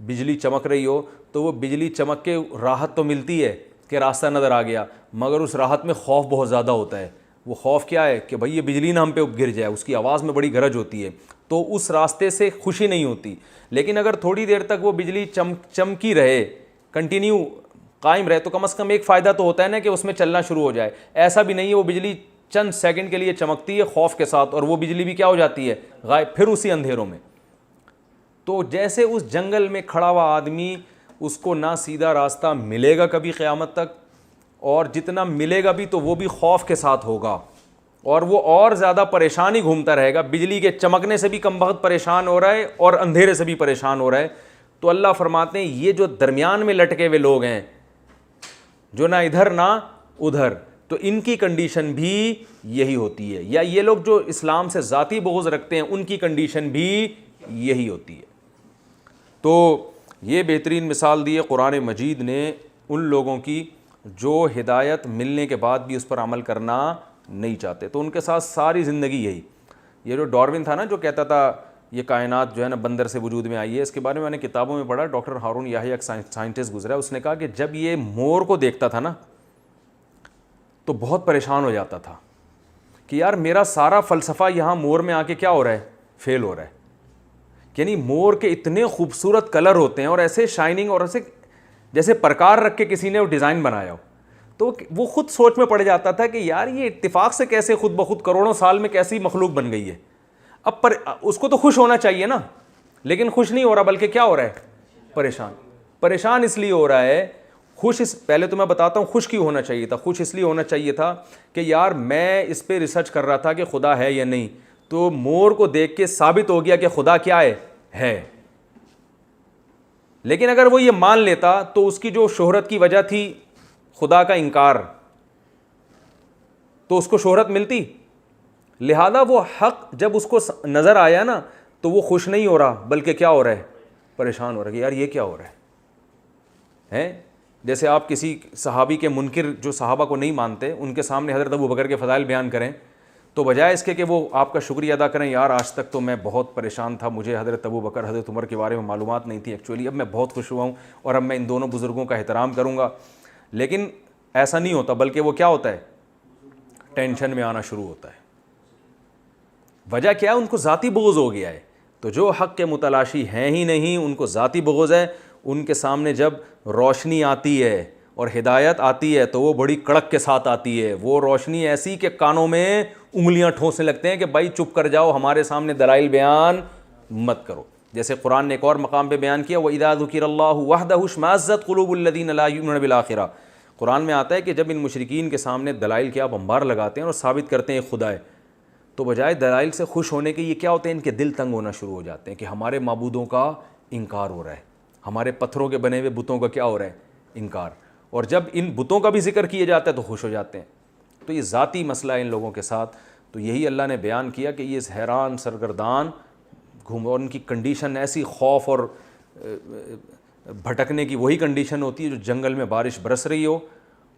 بجلی چمک رہی ہو, تو وہ بجلی چمک کے راحت تو ملتی ہے کہ راستہ نظر آ گیا, مگر اس راحت میں خوف بہت زیادہ ہوتا ہے. وہ خوف کیا ہے کہ بھئی یہ بجلی نہ ہم پہ گر جائے, اس کی آواز میں بڑی گرج ہوتی ہے, تو اس راستے سے خوشی نہیں ہوتی. لیکن اگر تھوڑی دیر تک وہ بجلی چمکی رہے, کنٹینیو قائم رہے, تو کم از کم ایک فائدہ تو ہوتا ہے نا کہ اس میں چلنا شروع ہو جائے. ایسا بھی نہیں ہے, وہ بجلی چند سیکنڈ کے لیے چمکتی ہے خوف کے ساتھ اور وہ بجلی بھی کیا ہو جاتی ہے, غائب, پھر اسی اندھیروں میں. تو جیسے اس جنگل میں کھڑا ہوا آدمی, اس کو نہ سیدھا راستہ ملے گا کبھی قیامت تک, اور جتنا ملے گا بھی تو وہ بھی خوف کے ساتھ ہوگا, اور وہ اور زیادہ پریشان ہی گھومتا رہے گا. بجلی کے چمکنے سے بھی کم بخت پریشان ہو رہا ہے اور اندھیرے سے بھی پریشان ہو رہا ہے. تو اللہ فرماتے ہیں یہ جو درمیان میں لٹکے ہوئے لوگ ہیں, جو نہ ادھر نہ ادھر, تو ان کی کنڈیشن بھی یہی ہوتی ہے. یا یہ لوگ جو اسلام سے ذاتی بغض رکھتے ہیں ان کی کنڈیشن بھی یہی ہوتی ہے. تو یہ بہترین مثال دی ہے قرآن مجید نے ان لوگوں کی جو ہدایت ملنے کے بعد بھی اس پر عمل کرنا نہیں چاہتے. تو ان کے ساتھ ساری زندگی یہی. یہ جو ڈاروین تھا نا, جو کہتا تھا یہ کائنات جو ہے نا بندر سے وجود میں آئی ہے, اس کے بارے میں نے کتابوں میں پڑھا. ڈاکٹر ہارون یحییٰ ایک سائنٹسٹ گزرا, اس نے کہا کہ جب یہ مور کو دیکھتا تھا نا تو بہت پریشان ہو جاتا تھا کہ یار میرا سارا فلسفہ یہاں مور میں آ کے کیا ہو رہا ہے, فیل ہو رہا ہے. یعنی مور کے اتنے خوبصورت کلر ہوتے ہیں اور ایسے شائننگ اور ایسے جیسے پرکار رکھ کے کسی نے وہ ڈیزائن بنایا ہو. تو وہ خود سوچ میں پڑ جاتا تھا کہ یار یہ اتفاق سے کیسے خود بخود کروڑوں سال میں کیسی مخلوق بن گئی ہے. اب اس کو تو خوش ہونا چاہیے نا, لیکن خوش نہیں ہو رہا بلکہ کیا ہو رہا ہے, پریشان اس لیے ہو رہا ہے. پہلے تو میں بتاتا ہوں خوش کیوں ہونا چاہیے تھا. خوش اس لیے ہونا چاہیے تھا کہ یار میں اس پہ ریسرچ کر رہا تھا کہ خدا ہے یا نہیں, تو مور کو دیکھ کے ثابت ہو گیا کہ خدا کیا ہے. لیکن اگر وہ یہ مان لیتا تو اس کی جو شہرت کی وجہ تھی خدا کا انکار, تو اس کو شہرت ملتی. لہذا وہ حق جب اس کو نظر آیا نا تو وہ خوش نہیں ہو رہا بلکہ کیا ہو رہا ہے, پریشان ہو رہا ہے کہ یار یہ کیا ہو رہا ہے. جیسے آپ کسی صحابی کے منکر جو صحابہ کو نہیں مانتے ان کے سامنے حضرت ابوبکر کے فضائل بیان کریں, تو بجائے اس کے کہ وہ آپ کا شکریہ ادا کریں, یار آج تک تو میں بہت پریشان تھا, مجھے حضرت ابوبکر حضرت عمر کے بارے میں معلومات نہیں تھی ایکچولی, اب میں بہت خوش ہوا ہوں اور اب میں ان دونوں بزرگوں کا احترام کروں گا. لیکن ایسا نہیں ہوتا, بلکہ وہ کیا ہوتا ہے, ٹینشن میں آنا شروع ہوتا ہے. وجہ کیا ہے, ان کو ذاتی بغض ہو گیا ہے. تو جو حق کے متلاشی ہیں ہی نہیں ان کو ذاتی بغض ہے. ان کے سامنے جب روشنی آتی ہے اور ہدایت آتی ہے تو وہ بڑی کڑک کے ساتھ آتی ہے. وہ روشنی ایسی کہ کانوں میں انگلیاں ٹھونسنے لگتے ہیں کہ بھائی چپ کر جاؤ, ہمارے سامنے دلائل بیان مت کرو. جیسے قرآن نے ایک اور مقام پہ بیان کیا, وَإِذَا ذُكِرَ اللَّهُ وَحْدَهُ اشْمَأَزَّتْ قُلُوبُ الَّذِينَ لَا يُؤْمِنُونَ بِالْآخِرَةِ. قرآن میں آتا ہے کہ جب ان مشرکین کے سامنے دلائل کے آپ انبار لگاتے ہیں اور ثابت کرتے ہیں خدا ہے, تو بجائے دلائل سے خوش ہونے کے یہ کیا ہوتے ہیں, ان کے دل تنگ ہونا شروع ہو جاتے ہیں کہ ہمارے معبودوں کا انکار ہو رہا ہے, ہمارے پتھروں کے بنے ہوئے بتوں کا کیا ہو رہا ہے, انکار. اور جب ان بتوں کا بھی ذکر کیا جاتا ہے تو خوش ہو جاتے ہیں. تو یہ ذاتی مسئلہ ہے ان لوگوں کے ساتھ. تو یہی اللہ نے بیان کیا کہ یہ حیران سرگردان گھوم, اور ان کی کنڈیشن ایسی خوف اور بھٹکنے کی وہی کنڈیشن ہوتی ہے جو جنگل میں بارش برس رہی ہو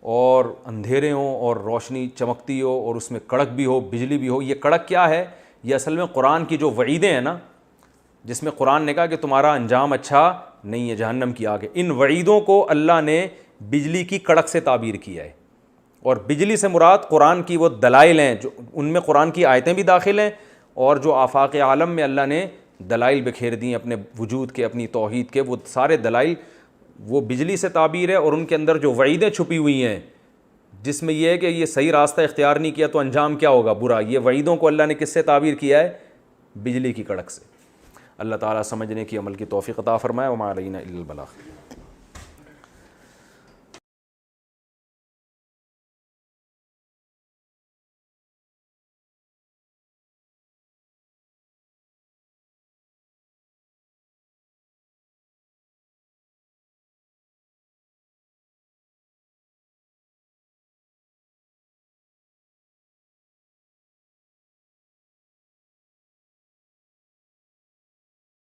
اور اندھیرے ہوں اور روشنی چمکتی ہو اور اس میں کڑک بھی ہو، بجلی بھی ہو. یہ کڑک کیا ہے؟ یہ اصل میں قرآن کی جو وعیدیں ہیں نا، جس میں قرآن نے کہا کہ تمہارا انجام اچھا نہیں ہے، جہنم کی آگ ہے، ان وعیدوں کو اللہ نے بجلی کی کڑک سے تعبیر کیا ہے. اور بجلی سے مراد قرآن کی وہ دلائل ہیں، جو ان میں قرآن کی آیتیں بھی داخل ہیں، اور جو آفاق عالم میں اللہ نے دلائل بکھیر دی اپنے وجود کے، اپنی توحید کے، وہ سارے دلائل وہ بجلی سے تعبیر ہے. اور ان کے اندر جو وعیدیں چھپی ہوئی ہیں، جس میں یہ ہے کہ یہ صحیح راستہ اختیار نہیں کیا تو انجام کیا ہوگا؟ برا. یہ وعیدوں کو اللہ نے کس سے تعبیر کیا ہے؟ بجلی کی کڑک سے. اللہ تعالیٰ سمجھنے کی، عمل کی توفیق عطا فرمائے. وما علینا الا البلاغ.